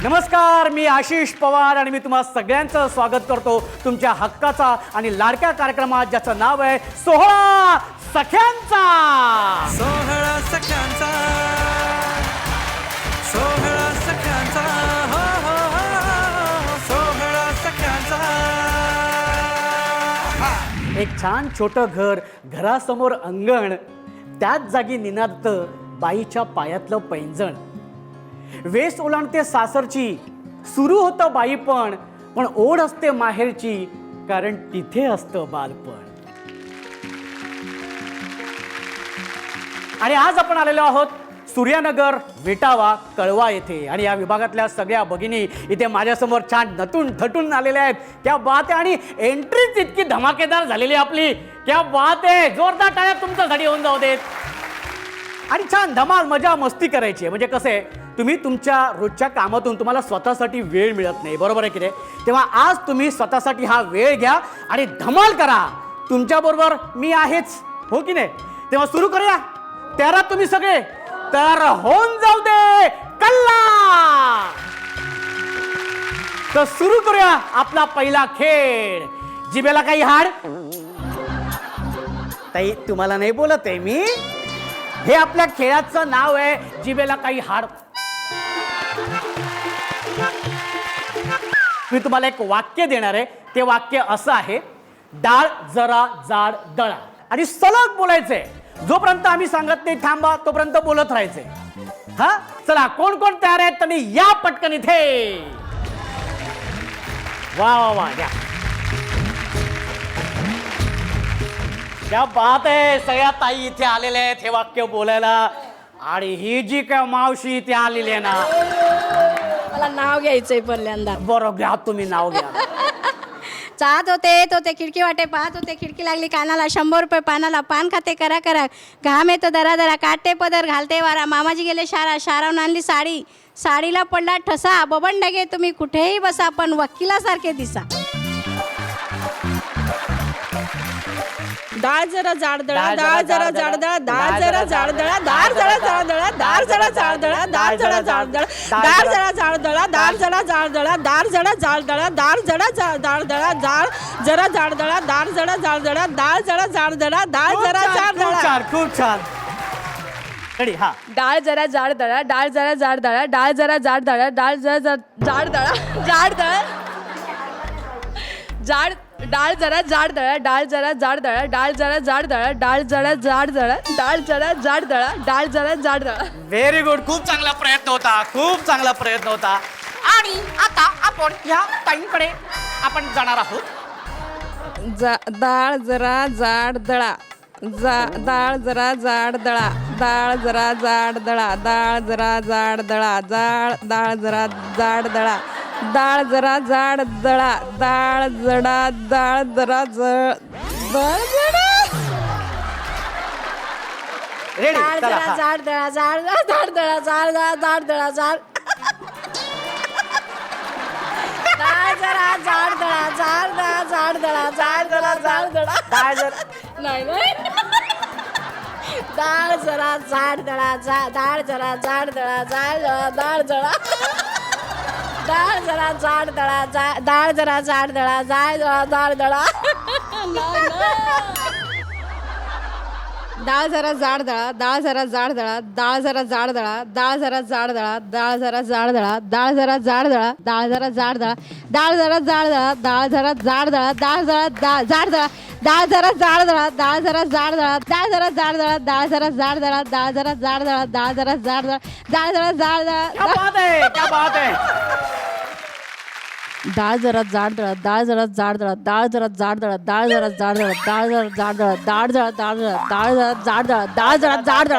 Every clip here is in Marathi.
नमस्कार, मी आशिष पवार आणि मी तुम्हा सगळ्यांचं स्वागत करतो तुमच्या हक्काचा आणि लाडक्या कार्यक्रमात, ज्याचं नाव आहे सोहळा सख्यांचा. सोहळा सख्यांचा, सोहळा सख्यांचा, हो हो हो, सोहळा सख्यांचा. एक छान छोटं घर, घरासमोर अंगण, त्याच जागी निनादतं बाईच्या पायातलं पैंजण. वेस ओलांडते सासरची, सुरू होतं बाईपण, पण ओढ असते माहेरची, कारण तिथे असतं बालपण. आणि आज आपण आलेलो आहोत सूर्यानगर, विटावा, कळवा येथे. आणि या विभागातल्या सगळ्या भगिनी इथे माझ्यासमोर छान नटून थटून आलेल्या आहेत. क्या बात आहे. आणि एंट्रीच इतकी धमाकेदार झालेली आपली. क्या बात आहे. जोरदार टाळ्या तुमच्यासाठी होऊन जाऊ देत. आणि छान धमाल मजा मस्ती करायची. म्हणजे कसं आहे, तुम्ही तुमच्या रोजच्या कामातून तुम्हाला स्वतःसाठी वेळ मिळत नाही, बरोबर आहे की नाही? तेव्हा आज तुम्ही स्वतःसाठी हा वेळ घ्या आणि धमाल करा. तुमच्याबरोबर मी आहेच, हो की नाही? तेव्हा सुरू करूया. तयार आहात तुम्ही सगळे? तर होऊन जाऊ दे कल्ला. तर सुरू करूया आपला पहिला खेळ. जिभेला काही हाड? ताई, तुम्हाला नाही बोलत आहे मी. हे आपल्या खेळाचं नाव आहे जिभेला काही हाड. मी तुम्हाला एक वाक्य देणार आहे. ते वाक्य असं आहे, डाळ जरा जाड दळा. आणि सलग बोलायचंय. जोपर्यंत आम्ही सांगत नाही थांबा, तोपर्यंत बोलत राहायचंय. हा, चला, कोण कोण तयार आहेत त्यांनी या पटकन इथे. वा वा वा, या. क्या बात आहे. सगळ्या ताई इथे आलेल्या आहेत हे वाक्य बोलायला. आणि ही जी काय मावशी इथे आलेली आहे ना, मला नाव घ्यायचंय पहिल्यांदा. बरं, घ्या तुम्ही नाव घ्या. चाहत होते खिडकी वाटे पाहत होते, खिडकी लागली कानाला, 100 रुपये पानाला, पान खाते करा करा, घाम येतो दरा दरा, काटे पदर घालते वारा, मामाजी गेले शारा, शारावून आणली साडी, साडीला पडला ठसा, बबन डागे तुम्ही कुठेही बसा, पण वकिलासारखे दिसा. डाळ जरा जाड दळा, डाळ जरा जाड दळा, डाळ जरा जाड दळा, डाळ जरा जाड दळा, डाळ जरा जाड दळा, डाळ जरा जाड दळा, डाळ जरा जाड दळा, डाळ जरा जाड दळा, डाळ जरा जाड दळा, डाळ जरा जाड दळा, डाळ जरा जाड दळा, डाळ जरा जाड दळा, डाळ जरा जाड दळा, डाळ जरा जाड दळा. खूप छान. रेडी? हा. डाळ जरा जाड दळा, डाळ जरा जाड दळा, डाळ जरा जाड दळा, डाळ जरा जाड दळा, जाड दळा, जाड, डाळ जरा जाड दळा, डाळ जरा जाड दळा, डाळ जरा जाड दळा, डाळ जरा जाड दळा, डाळ जरा जाड दळा, डाळ जरा जाड दळा. Very good. खूप चांगला प्रयत्न होता, खूप चांगला प्रयत्न होता. आणि आता आपण ह्या ताईंकडे आपण जाणार आहोत. डाळ जरा जाड दळा, डाळ जरा जाड दळा, डाळ जरा जाड दळा, डाळ जरा जाड दळा, डाळ जरा जाड दळा, डाळ जरा जाड दळा, डाळ जरा रेडी? डाळ चला. जरा हा. जाड दळा, जाड दळा, जाड दळा, जाड. डाळ जरा जाड दळा, जाड दळा, जाड दळा, जाड दळा. डाळ जरा नाही डाळ जरा जाड दळा, डाळ जरा जाड दळा, डाळ जरा डाळ जरा जाड दळा, डाळ जरा जाड दळा, डाळ दळा. डाळ जरा जाड दळा, डाळ जरा जाड दळा, डाळ जरा जाड दळा, डाळ जरा जाड दळा, डाळ जरा जाड दळा, डाळ जरा जाड दळा, डाळ जरा जाड दळा, डाळ जरा जाड दळा, डाळ जरा जाड दळा, डाळ जरा जाड दळा, डाळ जरा जाड दळा, डाळ जरा जाड दळा, डाळ जरा जाड दळा, डाळ जरा जाड दळा, डाळ जरा जाड दळा, डाळ जरा जाड दळा, डाळ जरा जाड दळा. क्या बात आहे, क्या बात आहे. डाळ जरा जाड दळा, डाळ जरा जाड दळा, डाळ जरा जाड दळा, डाळ जरा जाड दळा, डाळ जरा जाड दळा, डाळ जरा जाड दळा, डाळ जरा जाड दळा, डाळ जरा जाड दळा,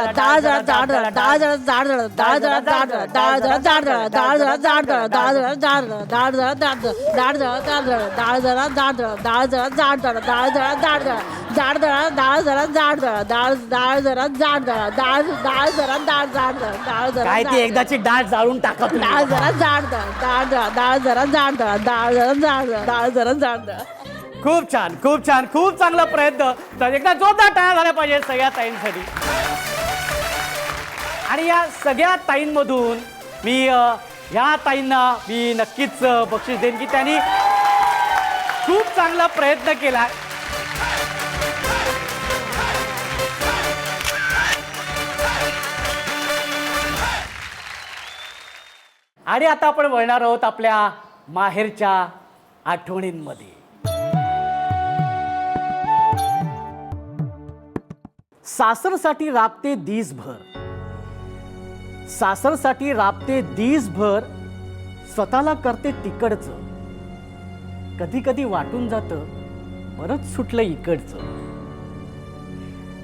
डाळ जरा जाड दळा, डाळ जरा जाड दळा, डाळ जरा जाड दळा, डाळ जरा जाड दळा, डाळ जरा जाड दळा, डाळ जरा जाड दळा, डाळ जरा जाड दळा, डाळ जरा जाड दळा, डाळ जरा जाड दळा, डाळ जरा जाड दळा, डाळ जरा जाड दळा, जाड दळा, डाळ जरा जाड दळा, डाळ जरा जाड दळा, डाळ जरा जाड दळा, डाळ जरा काय ती एकदाची डाळ जाळून टाका तुम्ही. डाळ जरा जाड दळा, डाळ जरा जाड दळा, डाळ जरा जाड दळा, डाळ जरा जाड दळा. खूप छान, खूप छान, खूप चांगला प्रयत्न. तर एकदा जोरदार टाळ्या झाल्या पाहिजे सगळ्या ताईंसाठी. आणि या सगळ्या ताईंमधून मी या ताईंना मी नक्कीच बक्षीस देईन की त्यांनी खूप चांगला प्रयत्न केला. आणि आता आपण वळणार आहोत आपल्या माहेरच्या आठवणींमध्ये. सासरसाठी राबते दिसभर, सासरसाठी राबते दिसभर, स्वतःला करते तिकडचं. कधी कधी वाटून जातं परत सुटलं इकडचं.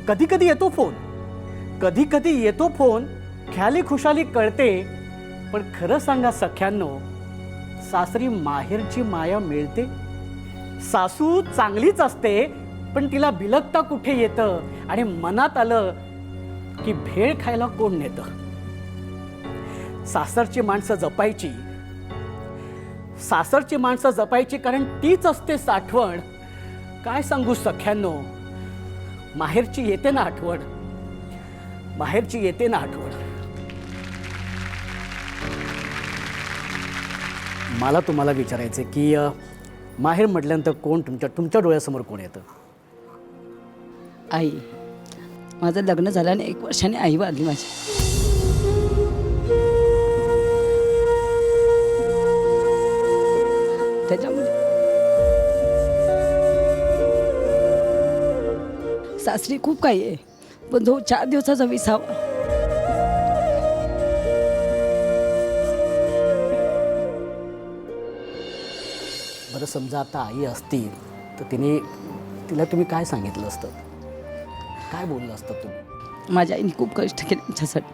कधी कधी येतो फोन, कधी कधी येतो फोन, ख्याली खुशाली कळते. पण खरं सांगा सख्यांनो, सासरी माहेरची माया मिळते. सासू चांगलीच असते, पण तिला बिलकता कुठे येतं आणि मनात आलं की भेळ खायला कोण नेतं. सासरची माणसं जपायची, सासरची माणसं जपायची, कारण तीच असते साठवण. काय सांगू सख्यांनो, माहेरची येते ना आठवण, माहेरची येते ना आठवण. मला तुम्हाला विचारायचं की माहेर म्हटल्यानंतर कोण तुमच्या डोळ्यासमोर कोण येतं? आई. माझं लग्न झाल्याने 1 वर्षाने आई वाढली माझी. त्याच्यामुळे सासरी खूप काही आहे, पण जो 4 दिवसाचा विसावा बरं, समजा आता आई असती तर तिला तुम्ही काय सांगितलं असतं, काय बोललं असतं तुम्ही? माझ्या आईने खूप कष्ट केले आमच्यासाठी.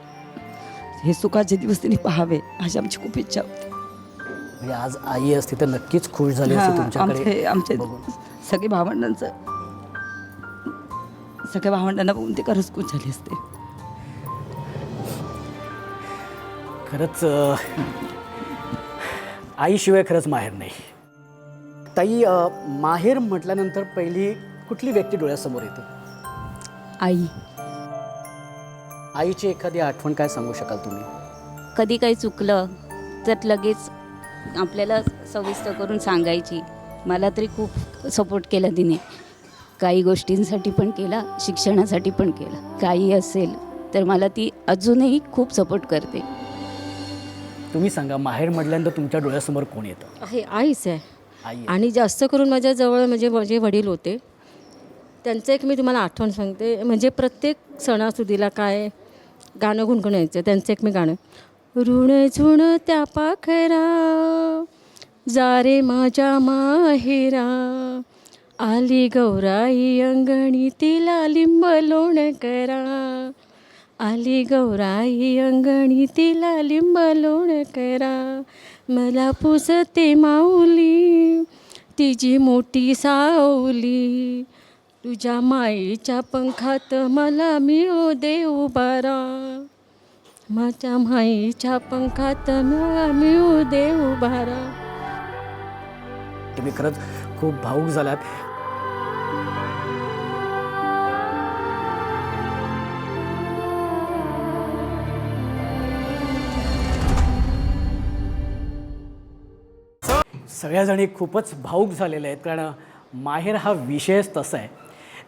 हे सुखाचे दिवस तिने पाहावे अशी आमची खूप इच्छा होती. म्हणजे आज आई असती तर नक्कीच खुश झाली असती तुमच्याकडे आमचे बघून. सगळे भावंडांना बघून ते खरंच खुश झाले असते. खरंच आईशिवाय खरंच माहेर नाही. ताई, माहेर म्हटल्यानंतर पहिली कुठली व्यक्ती डोळ्यासमोर येते? आई. आईची एखादी आठवण काय सांगू शकाल तुम्ही? कधी काही चुकलं तर लगेच आपल्याला सविस्तर करून सांगायची. मला तरी खूप सपोर्ट केला तिने, काही गोष्टींसाठी पण केला, शिक्षणासाठी पण केला. काही असेल तर मला ती अजूनही खूप सपोर्ट करते. तुम्ही सांगा, माहेर म्हटल्यानंतर तुमच्या डोळ्यासमोर कोण येतं? आहे आईच आहे. आई आहे. आणि जास्त करून माझ्याजवळ म्हणजे माझे वडील होते. त्यांचं एक मी तुम्हाला आठवण सांगते. म्हणजे प्रत्येक सणासुदीला काय गाणं गुणगुणायचं. त्यांचं एक मी गाणं, ऋण झुण त्या पाखरा जा रे माझ्या माहेरा, आली गौराई अंगणी तिला लिंब लोण करा, आली गौराई अंगणी तिला लिंब लोण करा, मला पुसते माऊली तिची मोठी सावली, तुझ्या माईच्या पंखात मला मिळू दे उभारा, माझ्या माईच्या पंखात मला मिळू दे उभारा. तुम्ही खरंच खूप भावूक झालात. सगळ्याजणी खूपच भावूक झालेल्या आहेत, कारण माहेर हा विषयच तसा आहे.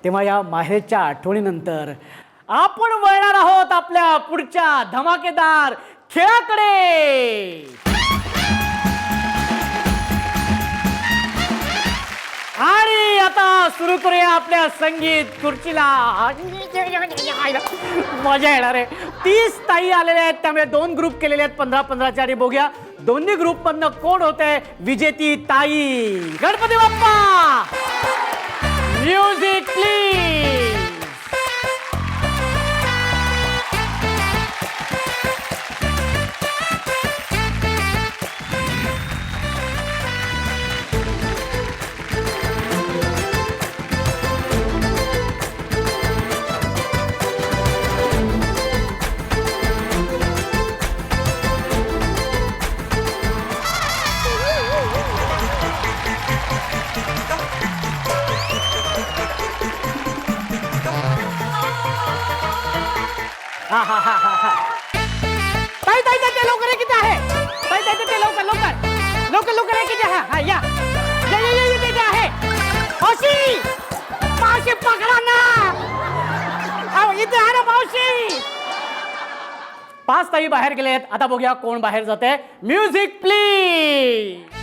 तेव्हा या माहेरच्या आठवणीनंतर आपण वळणार आहोत आपल्या पुढच्या धमाकेदार खेळाकडे. आणि आता सुरू करूया आपल्या संगीत खुर्चीला. मजा येणार आहे. 30 ताई आलेल्या आहेत, त्यामुळे 2 ग्रुप केलेले आहेत 15-15चे. आणि बघूया दोन्ही ग्रुपमधनं कोण होते विजेती ताई. Ganpati Bappa, music please. ताई ताई ताई, लवकर किती आहे? ताई ताई देते लवकर लवकर लवकर लवकर एक इथे. हा या या या या इथे आहे. मावशी मावशी पकडा ना. अहो इथे आहे ना मावशी. 5 ताई बाहेर गेलेत. आता बघूया कोण बाहेर जाते. Music please.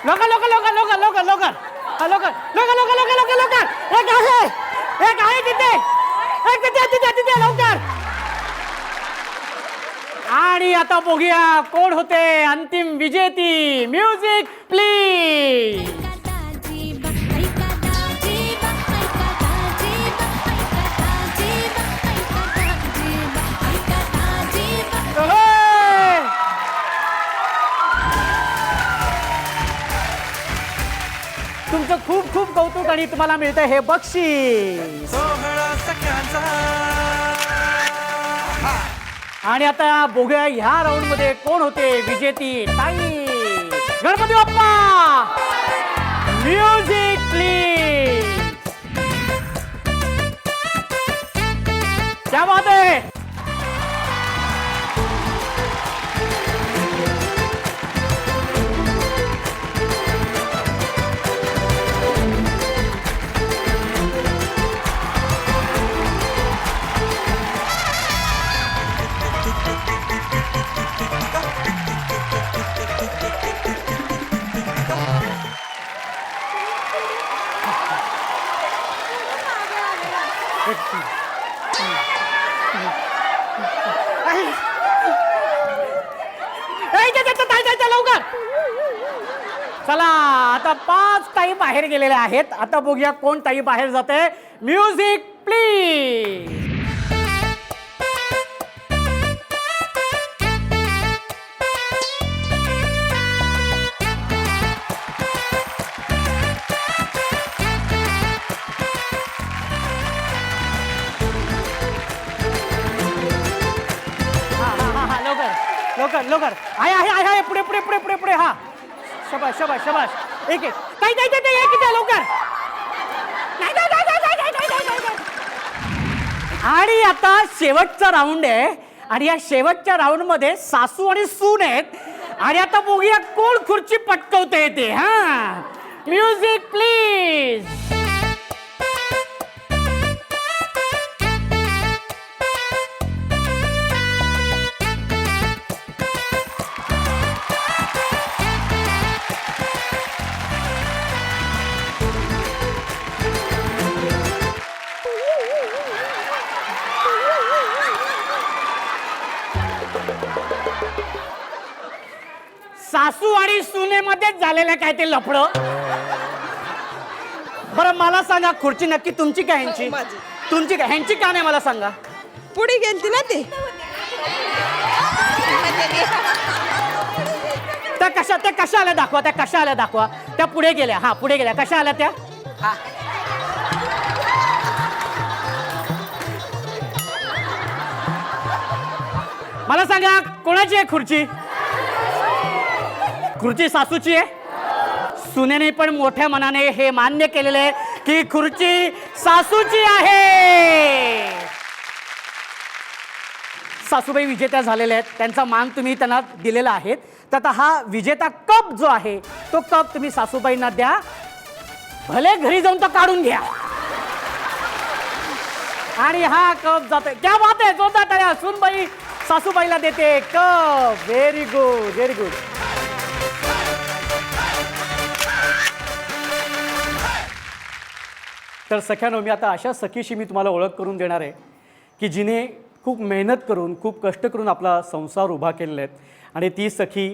लवकर लवकर लवकर लवकर लवकर लवकर हा, लवकर लवकर लवकर लवकर लवकर लवकर. एक आहे तिथे. एक तिथे तिथे तिथे लवकर. आणि आता बघूया कोण होते अंतिम विजेती. Music please. तुमचं खूप खूप कौतुक आणि तुम्हाला मिळतं हे बक्षीस. सोहळा सख्यांचा. आणि आता बघूया ह्या राऊंड मध्ये कोण होते विजेती ताई. गणपती बाप्पा. Music please. क्या बात है. लवकर चला. आता 5 ताई बाहेर गेलेल्या आहेत. आता बघूया कोण ताई बाहेर जाते. Music please. लवकर लवकर आहे आहे आहे पुढे पुढे पुढे पुढे पुढे. हा शबाश शबाश शबाश. एक एक ताई ताई ताई एक इथे लवकर. आणि आता शेवटचा राऊंड आहे. आणि या शेवटच्या राऊंड मध्ये सासू आणि सून आहेत. आणि आता बघूया कोण खुर्ची पटकवते ते. हा म्युझिक प्लीज. सासू आणि सुनेमध्येच झालेलं काय ते लफडं. बरं मला सांगा खुर्ची नक्की तुमची का ह्यांची. माझी. तुमची का ह्यांची का नाही मला सांगा. पुढे गेलती ना ती. त्या कशा आल्या दाखवा. त्या कशा आल्या दाखवा. त्या पुढे गेल्या. हा पुढे गेल्या. कशा आल्या त्या. मला सांगा कोणाची आहे खुर्ची. खुर्ची सासूची आहे. सुनेने पण मोठ्या मनाने हे मान्य केलेले आहे की खुर्ची सासूची आहे. सासूबाई विजेत्या झालेल्या आहेत. त्यांचा मान तुम्ही त्यांना दिलेला आहे. तर आता हा विजेता कप जो आहे तो कप तुम्ही सासूबाईंना द्या. भले घरी जाऊन तो काढून घ्या. आणि हा कप जातोय. क्या बात आहे. जोरदार टाळ्या. सुनबाई सासूबाईला देते cup. Very good very good. तर सख्यानो मी आता अशा सखीशी मी तुम्हाला ओळख करून देणार आहे की जिने खूप मेहनत करून खूप कष्ट करून आपला संसार उभा केलेला आहे. आणि ती सखी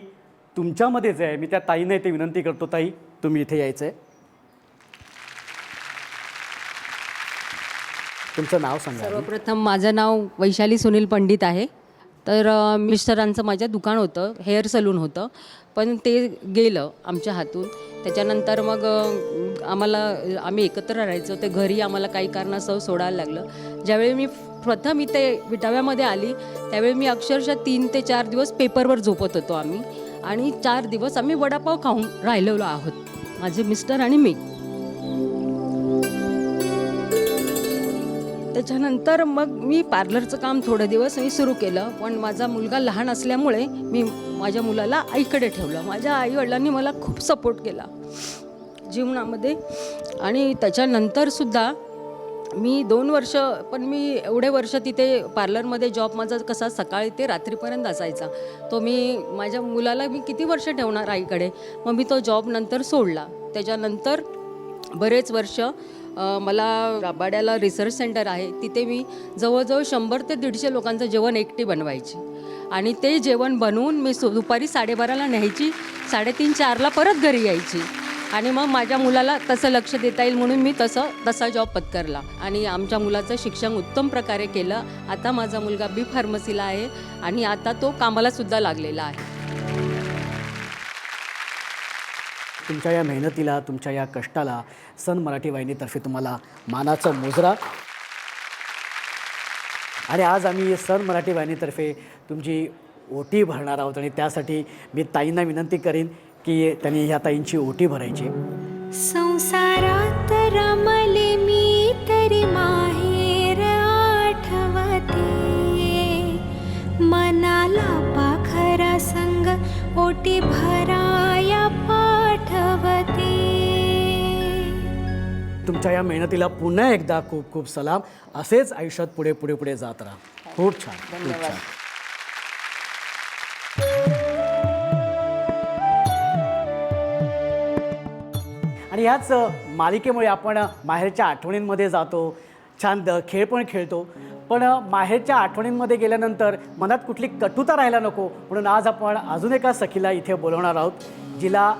तुमच्यामध्येच आहे. मी त्या ताईने ते विनंती करतो. ताई तुम्ही इथे यायचं आहे. तुमचं नाव सांगा. सर्वप्रथम माझं नाव वैशाली सुनील पंडित आहे. तर मिस्टरांचं माझ्या दुकान होतं, हेअर सलून होतं, पण ते गेलं आमच्या हातून. त्याच्यानंतर मग आम्ही एकत्र राहायचो, ते घरी आम्हाला काही कारणास्तव सोडायला लागलं. ज्यावेळी मी प्रथम इथे विटाव्यामध्ये आली त्यावेळी मी अक्षरशः 3 ते 4 दिवस पेपरवर झोपत होतो आम्ही, आणि 4 दिवस आम्ही वडापाव खाऊन राहिलेलो आहोत, माझे मिस्टर आणि मी. त्याच्यानंतर मग मी पार्लरचं काम थोडे दिवस मी सुरू केलं, पण माझा मुलगा लहान असल्यामुळे मी माझ्या मुलाला आईकडे ठेवलं. माझ्या आईवडिलांनी मला खूप सपोर्ट केला जीवनामध्ये. आणि त्याच्यानंतरसुद्धा मी 2 वर्ष, पण मी एवढे वर्ष तिथे पार्लरमध्ये जॉब माझा कसा सकाळी ते रात्रीपर्यंत असायचा, तो मी माझ्या मुलाला मी किती वर्ष ठेवणार आईकडे. मग मी तो जॉब नंतर सोडला. त्याच्यानंतर बरेच वर्ष मला राबाड्याला रिसर्च सेंटर आहे, तिथे मी जवळजवळ 100 ते 150 लोकांचं जेवण एकटी बनवायची, आणि ते जेवण बनवून मी दुपारी 12:30ला न्यायची, 3:30-4ला परत घरी यायची. आणि मग माझ्या मुलाला तसं लक्ष देता येईल म्हणून मी तसा जॉब पत्करला, आणि आमच्या मुलाचं शिक्षण उत्तम प्रकारे केलं. आता माझा मुलगा बी फार्मसीला आहे, आणि आता तो कामालासुद्धा लागलेला आहे. तुमच्या या मेहनतीला, तुमच्या या कष्टाला सन मराठी वाहिनीतर्फे तुम्हाला मानाचा मुजरा. आणि आज आम्ही सन मराठी वाहिनीतर्फे तुमची ओटी भरणार आहोत, आणि त्यासाठी मी ताईंना विनंती करीन की त्यांनी ह्या ताईंची ओटी भरायची. संसारात रमले मी तरी माहेर आठवते, मनाला पाखरा संग ओटी भराया पाठवते. तुमच्या या मेहनतीला पुन्हा एकदा खूप खूप सलाम. असेच आयुष्यात पुढे पुढे पुढे जात राहा. खूप छान, खूप छान. आणि ह्याच मालिकेमुळे आपण माहेरच्या आठवणींमध्ये जातो, छान खेळ पण खेळतो. पण माहेरच्या आठवणींमध्ये गेल्यानंतर मनात कुठली कटुता राहायला नको, म्हणून आज आपण अजून एका सखीला इथे बोलवणार आहोत, जिला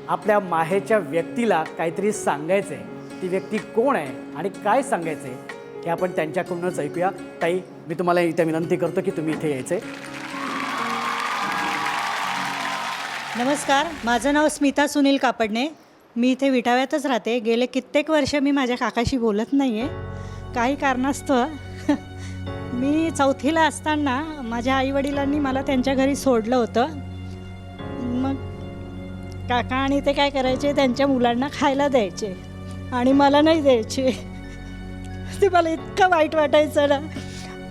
आपल्या माहेरच्या व्यक्तीला काहीतरी सांगायचं आहे. ती व्यक्ती कोण आहे आणि काय सांगायचं आहे हे आपण त्यांच्याकडूनच ऐकूया. ताई, मी तुम्हाला इथे विनंती करतो की तुम्ही इथे यायचे. नमस्कार, माझं नाव स्मिता सुनील कापडणे. मी इथे विटाव्यातच राहते. गेले कित्येक वर्ष मी माझ्या काकाशी बोलत नाही आहे काही कारणास्तव. मी 4थीला असताना माझ्या आईवडिलांनी मला त्यांच्या घरी सोडलं होतं. मग काका आणि ते काय करायचे, त्यांच्या मुलांना खायला द्यायचे आणि मला नाही द्यायचे. ते मला इतकं वाईट वाटायचं ना.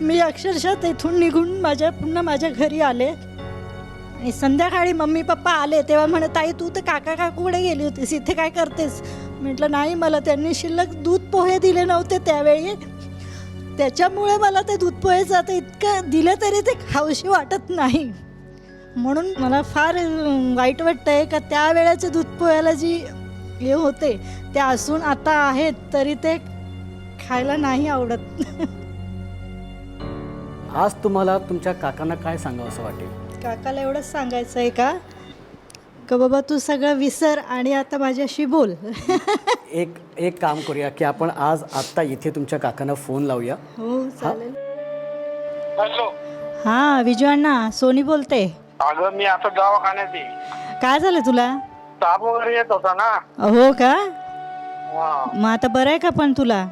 मी अक्षरशः तेथून निघून पुन्हा माझ्या घरी आले, आणि संध्याकाळी मम्मी पप्पा आले तेव्हा म्हणे, ताई तू तर काकाकडे गेली होतीस, इथे काय करतेस? म्हटलं नाही, मला त्यांनी शिल्लक दूध पोहे दिले नव्हते त्यावेळी, त्याच्यामुळे मला ते दूध पोहेचं आता इतकं दिलं तरी ते खाऊशी वाटत नाही. म्हणून मला फार वाईट वाटतं आहे का त्यावेळेच्या दूध पोह्याला जी हे होते ते असून आता आहेत तरी ते खायला नाही आवडत. आज तुम्हाला तुमच्या काकांना काय सांगावं असं वाटेल? काकाला एवढंच सांगायचं आहे का बाबा तू सगळं विसर आणि आता माझ्याशी बोल. एक काम करूया की आपण आज आत्ता इथे तुमच्या काकांना फोन लावूया. हो चालेल. हॅलो. हां विजू अण्णा, सोनी बोलते. अगं मी आता दवाखान्यात आहे. काय झालं तुला? ताप वगैरे येत होता ना. हो का? हा. मग आता बरं आहे का पण तुला?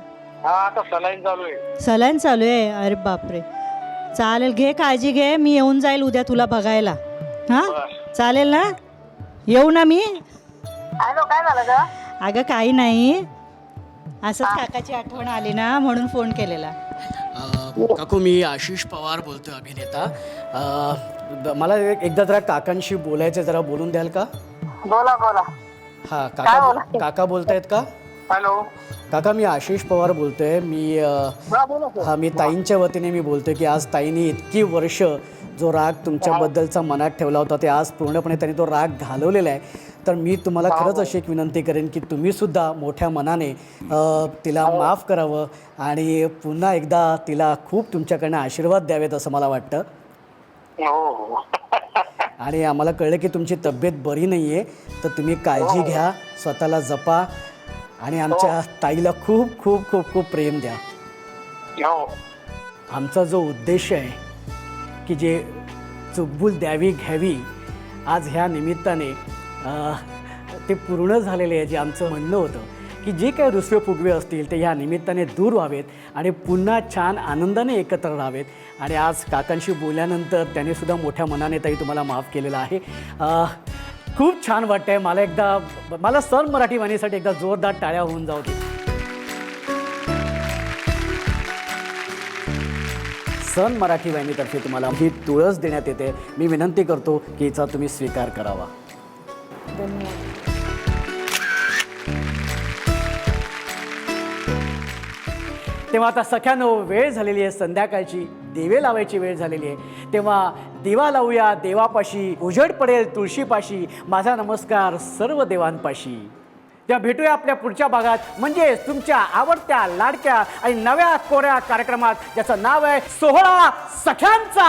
हा, आता सलाईन चालू आहे. सलाईन चालू आहे? अरे बापरे. चालेल, घे काळजी घे. मी येऊन जाईल उद्या तुला बघायला. हां चालेल ना? येऊ ना मी? हॅलो, काय झालं ग? अगं काही नाही, असंच काकाची आठवण आली ना म्हणून फोन केलेला. काकू, मी आशिष पवार बोलतोय, अभिनेता. मला एकदा जरा काकांशी बोलायचं, जरा बोलून द्याल का? बोला बोला. हां काका बोलतायत का? हॅलो. काका, मी आशिष पवार बोलतोय. मी ताईंच्या वतीने मी बोलतोय की आज ताईंनी इतकी वर्ष जो राग तुमच्याबद्दलचा मनात ठेवला होता ते आज पूर्णपणे त्यांनी तो राग घालवलेला आहे. तर मी तुम्हाला खरंच अशी एक विनंती करेन की तुम्हीसुद्धा मोठ्या मनाने तिला माफ करावं आणि पुन्हा एकदा तिला खूप तुमच्याकडनं आशीर्वाद द्यावेत असं मला वाटतं. हो. आणि आम्हाला कळलं की तुमची तब्येत बरी नाही आहे, तर तुम्ही काळजी घ्या, स्वतःला जपा आणि आमच्या ताईला खूप खूप खूप खूप प्रेम द्या. आमचा जो उद्देश आहे की जे चुकबुल द्यावी घ्यावी आज ह्या निमित्ताने ते पूर्ण झालेले आहे. जे आमचं म्हणणं होतं की जे काही रुसवे फुगवे असतील ते ह्या निमित्ताने दूर व्हावेत आणि पुन्हा छान आनंदाने एकत्र राहावेत. आणि आज काकांशी बोलल्यानंतर त्याने सुद्धा मोठ्या मनाने ताई तुम्हाला माफ केलेलं आहे. खूप छान वाटतं आहे. मला सन मराठी वाहिनीसाठी एकदा जोरदार टाळ्या होऊन जाऊ दे. सन मराठी वाहिनीतर्फे तुम्हाला ही तुळस देण्यात येते. मी विनंती करतो की हिचा तुम्ही स्वीकार करावा. तेव्हा आता सख्यानो वेळ झालेली आहे, संध्याकाळची दिवे लावायची वेळ झालेली आहे. तेव्हा दिवा लावूया देवापाशी, उजेड पडेल तुळशीपाशी, माझा नमस्कार सर्व देवांपाशी. तेव्हा भेटूया आपल्या पुढच्या भागात, म्हणजेच तुमच्या आवडत्या लाडक्या आणि नव्या कोऱ्या कार्यक्रमात, ज्याचं नाव आहे सोहळा सख्यांचा.